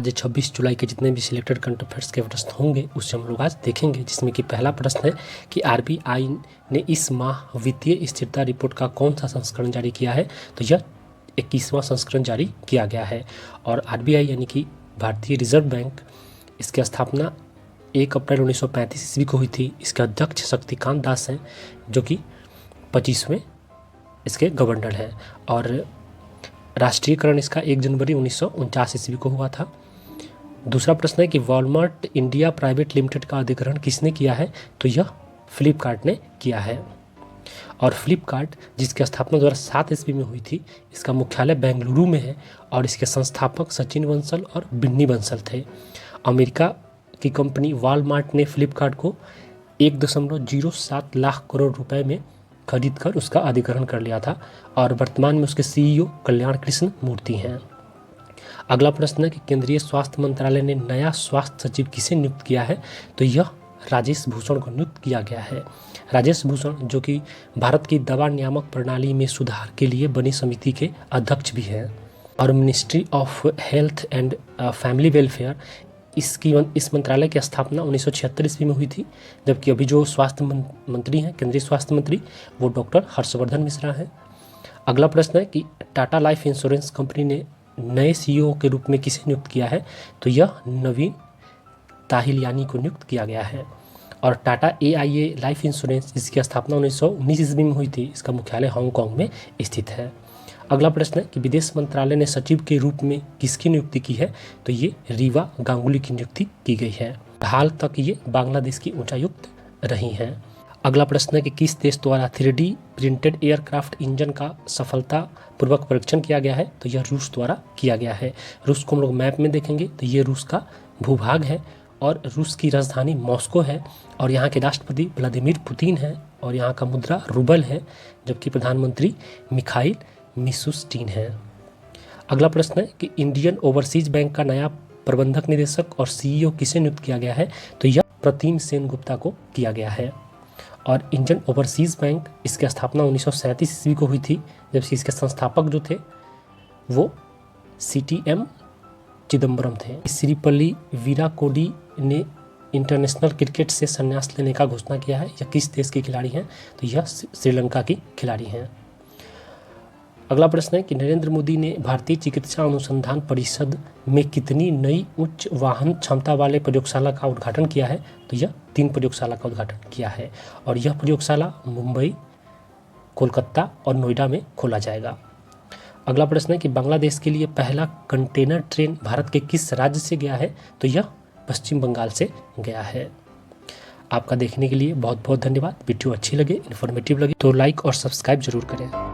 आज 26 जुलाई के जितने भी सिलेक्टेड करंट अफेयर्स के प्रश्न होंगे उससे हम लोग आज देखेंगे, जिसमें कि पहला प्रश्न है कि आरबीआई ने इस माह वित्तीय स्थिरता रिपोर्ट का कौन सा संस्करण जारी किया है। तो यह 21वां संस्करण जारी किया गया है। और आरबीआई यानी कि भारतीय रिजर्व बैंक, इसकी स्थापना 1 अप्रैल 1935 ईस्वी को हुई थी। इसके अध्यक्ष शक्तिकांत दास हैं, जो कि 25वें इसके गवर्नर हैं। और राष्ट्रीयकरण इसका 1 जनवरी 1949 ईस्वी को हुआ था। दूसरा प्रश्न है कि वॉलमार्ट इंडिया प्राइवेट लिमिटेड का अधिग्रहण किसने किया है। तो यह फ्लिपकार्ट ने किया है। और फ्लिपकार्ट, जिसकी स्थापना 2007 ईस्वी में हुई थी, इसका मुख्यालय बेंगलुरु में है और इसके संस्थापक सचिन बंसल और बिन्नी बंसल थे। अमेरिका की कंपनी वॉलमार्ट ने फ्लिपकार्ट को 1.07 लाख करोड़ रुपए में खरीद कर उसका अधिग्रहण कर लिया था और वर्तमान में उसके सीईओ कल्याण कृष्ण मूर्ति हैं। अगला प्रश्न है कि केंद्रीय स्वास्थ्य मंत्रालय ने नया स्वास्थ्य सचिव किसे नियुक्त किया है। तो यह राजेश भूषण को नियुक्त किया गया है। राजेश भूषण, जो कि भारत की दवा नियामक प्रणाली में सुधार के लिए बनी समिति के अध्यक्ष भी हैं। और ministry of health and family welfare, इस मंत्रालय की स्थापना 1976 ईस्वी में हुई थी, जबकि अभी जो स्वास्थ्य मंत्री हैं, केंद्रीय स्वास्थ्य मंत्री, वो डॉक्टर हर्षवर्धन मिश्रा हैं। अगला प्रश्न है कि टाटा लाइफ इंश्योरेंस कंपनी ने नए सीईओ के रूप में किसे नियुक्त किया है। तो यह नवीन ताहिलियानी को नियुक्त किया गया है। और टाटा एआईए लाइफ इंश्योरेंस, इसकी स्थापना 1919 ईस्वी में हुई थी। इसका मुख्यालय हांगकांग में स्थित है। अगला प्रश्न है कि विदेश मंत्रालय ने सचिव के रूप में किसकी नियुक्ति की है। तो ये रीवा गांगुली की नियुक्ति की गई है। हाल तक ये बांग्लादेश की उच्चायुक्त रही हैं। अगला प्रश्न है कि किस देश द्वारा 3D प्रिंटेड एयरक्राफ्ट इंजन का सफलतापूर्वक परीक्षण किया गया है। तो यह रूस द्वारा किया गया है। रूस को हम लोग मैप में देखेंगे तो ये रूस का भूभाग है और रूस की राजधानी मॉस्को है और यहाँ के राष्ट्रपति व्लादिमीर पुतिन हैं और यहाँ का मुद्रा रूबल है, जबकि प्रधानमंत्री मिखाइल मिशुस्टिन है। अगला प्रश्न है कि इंडियन ओवरसीज बैंक का नया प्रबंधक निदेशक और सीईओ किसे नियुक्त किया गया है। तो यह प्रतिम सेन गुप्ता को किया गया है। और इंडियन ओवरसीज बैंक, इसकी स्थापना 1937 ईस्वी को हुई थी, जबकि इसके संस्थापक जो थे वो CTM चिदम्बरम थे। श्रीपल्ली वीराकोडी ने इंटरनेशनल क्रिकेट से संन्यास लेने का घोषणा किया है। यह किस देश के खिलाड़ी हैं। तो यह श्रीलंका की खिलाड़ी हैं। अगला प्रश्न है कि नरेंद्र मोदी ने भारतीय चिकित्सा अनुसंधान परिषद में कितनी नई उच्च वाहन क्षमता वाले प्रयोगशाला का उद्घाटन किया है। तो यह 3 प्रयोगशाला का उद्घाटन किया है और यह प्रयोगशाला मुंबई, कोलकाता और नोएडा में खोला जाएगा। अगला प्रश्न है कि बांग्लादेश के लिए पहला कंटेनर ट्रेन भारत के किस राज्य से गया है। तो यह पश्चिम बंगाल से गया है। आपका देखने के लिए बहुत बहुत धन्यवाद। वीडियो अच्छी लगे, इन्फॉर्मेटिव लगे तो लाइक और सब्सक्राइब जरूर करें।